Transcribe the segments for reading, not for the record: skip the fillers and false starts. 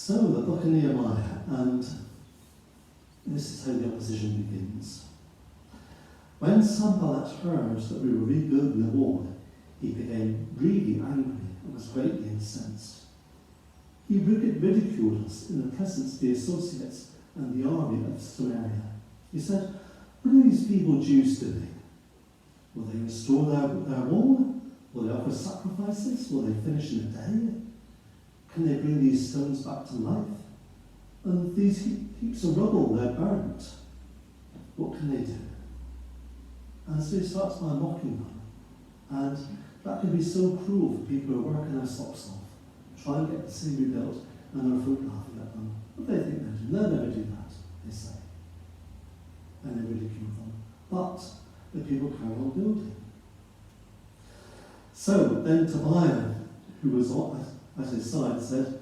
So the book of Nehemiah, and this is how the opposition begins. When Sanballat heard that we were rebuilding the wall, he became really angry and was greatly incensed. He ridiculed us in the presence of the associates and the army of Samaria. He said, "What are these feeble Jews doing? Will they restore their wall? Will they offer sacrifices? Will they finish in a day? Can they bring these stones back to life? And these heaps of rubble, they're burnt. What can they do?" And so he starts by mocking them. And that can be so cruel for people who are working their socks off, try and get the city rebuilt, and there are folk laughing at them. What do they think they're doing? They'll never do that, they say. And they ridicule them. But the people carry on building. So then Tobiah, who was at his side, said,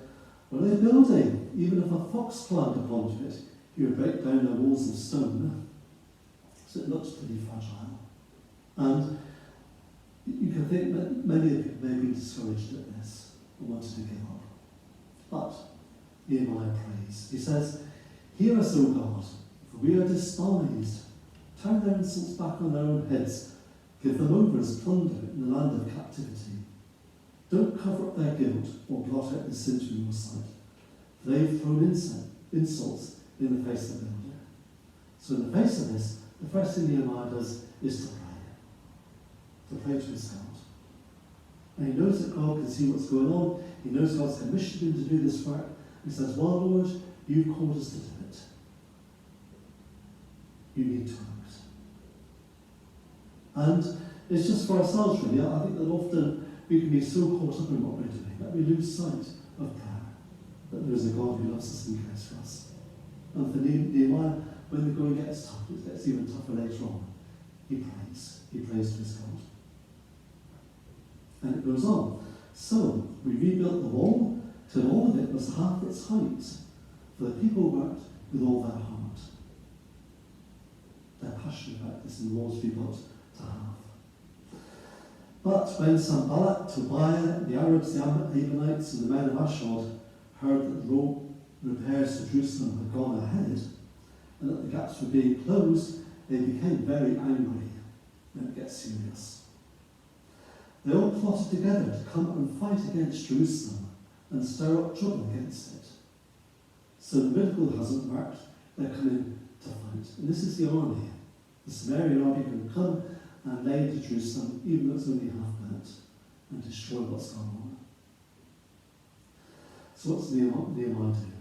"What are they building? Even if a fox climbed up onto it, he would break down their walls of stone." So it looks pretty fragile. And you can think that many of the people may be discouraged at this and wanted to give up. But Nehemiah prays. He says, "Hear us, O God, for we are despised. Turn their insults back on their own heads. Give them over as plunder in the land of captivity. Don't cover up their guilt or blot out the sin from your sight. For they've thrown insults in the face of the builder." So in the face of this, the first thing Nehemiah does is to pray. To pray to his God. And he knows that God can see what's going on. He knows God's commissioned him to do this work. He says, "Well, Lord, you've called us to do it. You need to act." And it's just for ourselves, really. I think that often we can be so caught up in what we're doing that we lose sight of prayer, that there is a God who loves us and cares for us. And for Nehemiah, when the going gets tough, it gets even tougher later on, he prays. He prays to his God. And it goes on. "So we rebuilt the wall till all of it was half its height, for the people worked with all their heart." They're passionate about this, and the wall's rebuilt to half. But when Sanballat, Tobiah, the Arabs, the Ammonites, and the men of Ashdod heard that the road repairs to Jerusalem had gone ahead, and that the gaps were being closed, they became very angry. And it gets serious. They all plotted together to come and fight against Jerusalem and stir up trouble against it. So the miracle hasn't worked, they're coming to fight. And this is the army. The Samaritan army can come and lay into Jerusalem, even though it's only half burnt, and destroy what's going on. So what's Nehemiah do?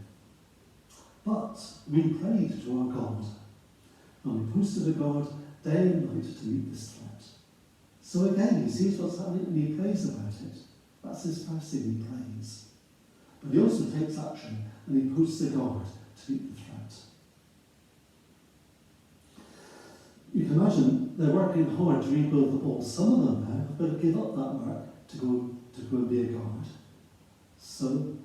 "But we prayed to our God, and we posted a guard day and night to meet this threat." So again, he sees what's happening and he prays about it. That's his first thing, he prays. But he also takes action and he posts a guard to meet the threat. You can imagine they're working hard to rebuild the wall. Some of them now have got to give up that work to go and be a guard. So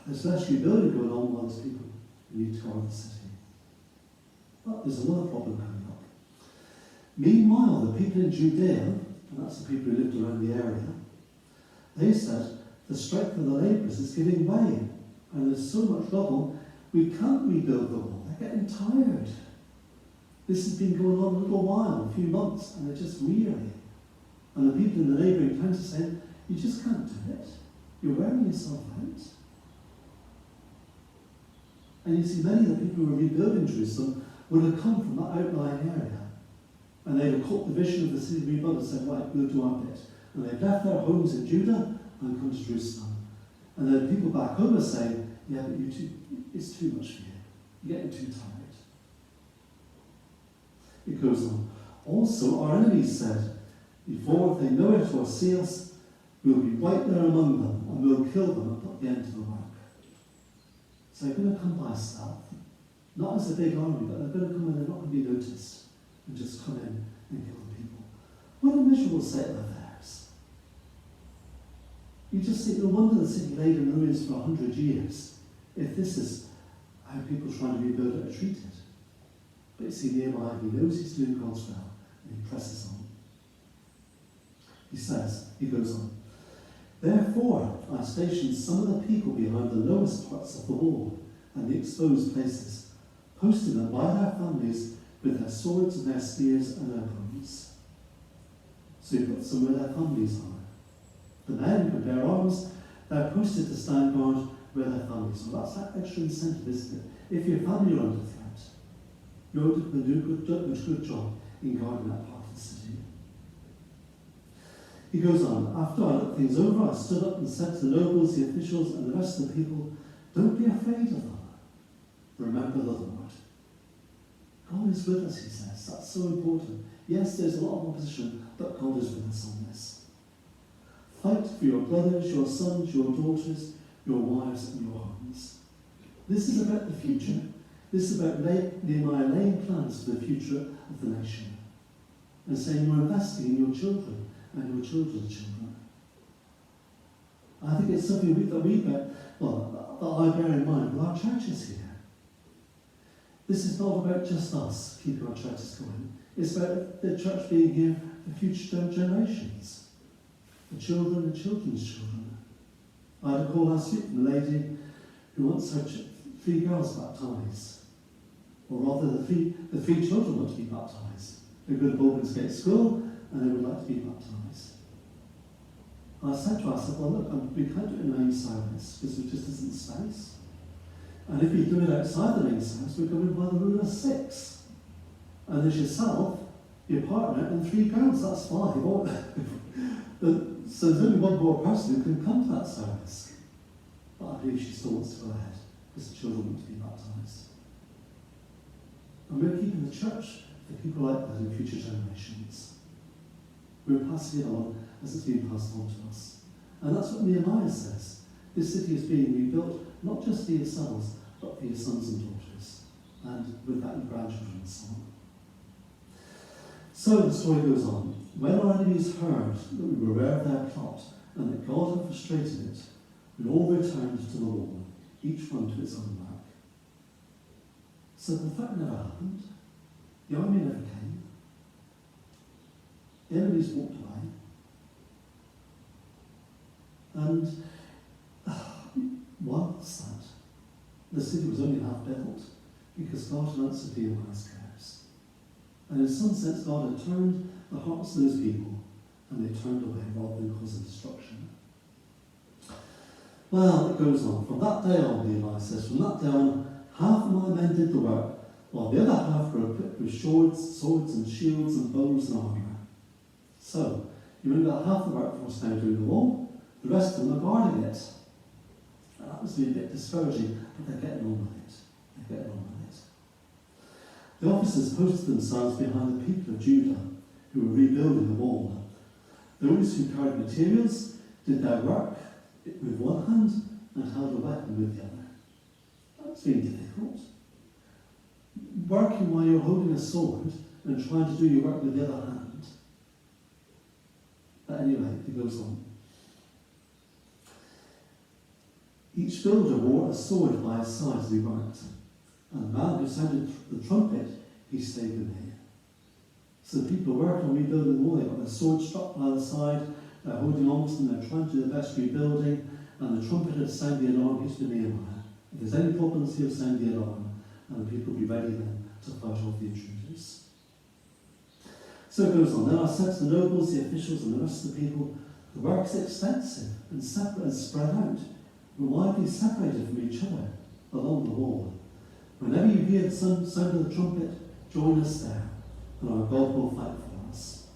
there's less rebuilding going on while those people need to guard the city. But there's another problem coming up. Meanwhile, the people in Judea, and that's the people who lived around the area, they said the strength of the labourers is giving way, and there's so much rubble, we can't rebuild the wall. They're getting tired. This has been going on a little while, a few months, and they're just weary. And the people in the neighbouring towns are saying, "You just can't do it. You're wearing yourself out." And you see, many of the people who were rebuilding Jerusalem would have come from that outlying area. And they'd have caught the vision of the city rebuilt and said, "Right, we'll do our bit." And they'd left their homes in Judah and come to Jerusalem. And then people back home are saying, "Yeah, but it's too much for you. You're getting too tired." It goes on. "Also, our enemies said, before they know it or see us, we'll be right there among them, and we'll kill them and put the end to the work." So they're going to come by stealth. Not as a big army, but they're going to come and they're not going to be noticed. And just come in and kill the people. What a miserable state of affairs. You just think, no wonder the city lay in ruins for 100 years, if this is how people trying to rebuild it are treated. But you see, Nehemiah, he knows he's doing God's will, and he presses on. He goes on, Therefore, I stationed some of the people behind the lowest parts of the wall and the exposed places, posting them by their families with their swords and their spears and their bows. So you've got some where their families are. The men with their arms, they're posted to stand guard where their families are. That's that extra incentive, isn't it? If your family are under threat, you're going to do a good job in guarding that part of the city. He goes on, after I looked things over, I stood up and said to the nobles, the officials, and the rest of the people, don't be afraid of them. Remember the Lord. God is with us, he says. That's so important. Yes, there's a lot of opposition, but God is with us on this. Fight for your brothers, your sons, your daughters, your wives, and your homes. This is about the future. This is about Nehemiah laying plans for the future of the nation. And saying you're investing in your children and your children's children. I think it's something that I bear in mind with our churches here. This is not about just us keeping our churches going. It's about the church being here for future generations. The children and children's children. I had a call last week from a lady who wants her 3 girls baptised. Or rather, the three children want to be baptised. They go to Baldwin's Gate School and they would like to be baptised. I said to her, well look, we can't do it in the main service because there just isn't space. And if we do it outside the main service, we're going by the rule of 6. And there's yourself, your partner, and 3 girls, that's 5. So there's only one more person who can come to that service. But I believe she still wants to go ahead because the children want to be baptised. And we're keeping the church for people like that in future generations. We're passing it on as it's being passed on to us. And that's what Nehemiah says. This city is being rebuilt, not just for yourselves, but for your sons and daughters. And with that, your grandchildren and so on. So the story goes on. When our enemies heard that we were aware of their plot and that God had frustrated it, we all returned to the wall, each one to its own work. So the threat never happened. The army never came. The enemies walked away. And why was that? The city was only half built because God had answered Nehemiah's prayers. And in some sense, God had turned the hearts of those people and they turned away rather than causing destruction. Well, it goes on. From that day on, Nehemiah says, from that day on, half of my men did the work, while the other half were equipped with swords and shields and bows and armour. So, you've only got half the workforce now doing the wall, the rest of them are guarding it. And that must be a bit discouraging, but they're getting on with it. They're getting on with it. The officers posted themselves behind the people of Judah, who were rebuilding the wall. Those who carried materials did their work with one hand and held a weapon with the other. That's been difficult. Working while you're holding a sword and trying to do your work with the other hand. But anyway, it goes on. Each builder wore a sword by his side as he worked, and the man who sounded the trumpet, he stayed with me. So the people working on rebuilding the wall, they've got their sword struck by the side, they're holding on to them, they're trying to do the best rebuilding, and the trumpeter sound the alarm, he's to Nehemiah. If there's any problems, he'll sound the alarm, and the people will be ready then to fight off the intruders. So it goes on. Then I said to the nobles, the officials, and the rest of the people, the work's extensive and separate and spread out. We're widely separated from each other along the wall. Whenever you hear the sound of the trumpet, join us there, and our God will fight for us.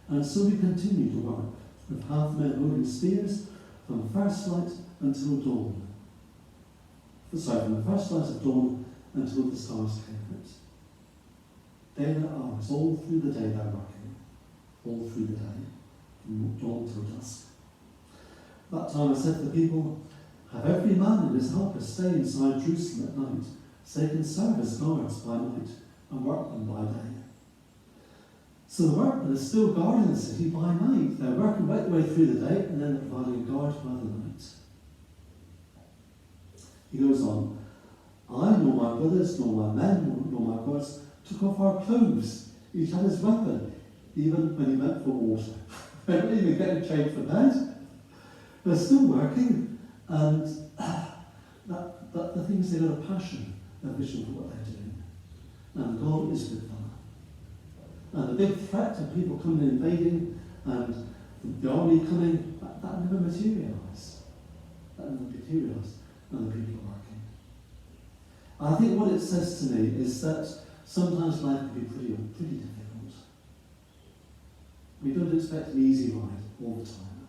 And so we continue to work, with half the men holding spears from first light until dawn. From the first light of dawn until the stars came out. Daylight hours, all through the day they're working, all through the day, from dawn till dusk. That time I said to the people, have every man and his helper stay inside Jerusalem at night, so they can serve as guards by night and workmen by day. So the workmen are still guarding the city by night. They're working right the way through the day and then they're providing a guard by the night. He goes on, I, nor my brothers, nor my men, nor my guards, took off our clothes. Each had his weapon, even when he went for water. They're not even getting changed for bed. They're still working, and the thing is, they've got a passion, a vision for what they're doing. And God is with them. And the big threat of people coming and invading and the army coming, that never materialised. That never materialised, and the people are working. I think what it says to me is that sometimes life can be pretty difficult. We don't expect an easy ride all the time.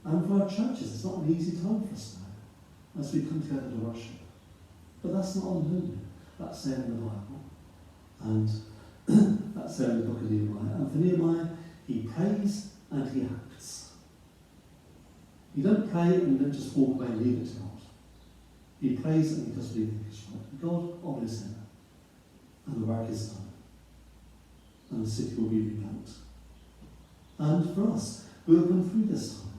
And for our churches, it's not an easy time for us now, as we come together to worship. But that's not unholy. That's there in the Bible. And that's there in the book of Nehemiah. And for Nehemiah, he prays and he acts. You don't pray and then just walk away and leave it to God. He prays and he does what he thinks is right. God honors him. And the work is done. And the city will be rebuilt. And for us, we'll come through this time.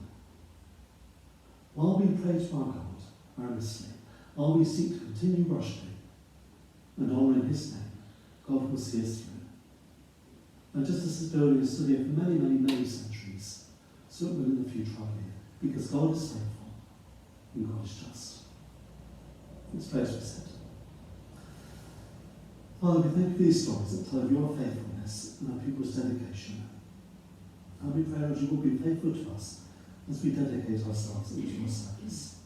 While we pray to our God earnestly, while we seek to continue worshiping and honouring his name, God will see us through. And just as this building has stood here for many, many, many centuries, so it will in the future, I believe, because God is faithful and God is just. Let's pray as we sit. Father, we thank you for these stories that tell of your faithfulness and our people's dedication. And we pray that you will be faithful to us as we dedicate ourselves into your service.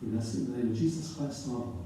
We bless you in the name of Jesus Christ our Lord.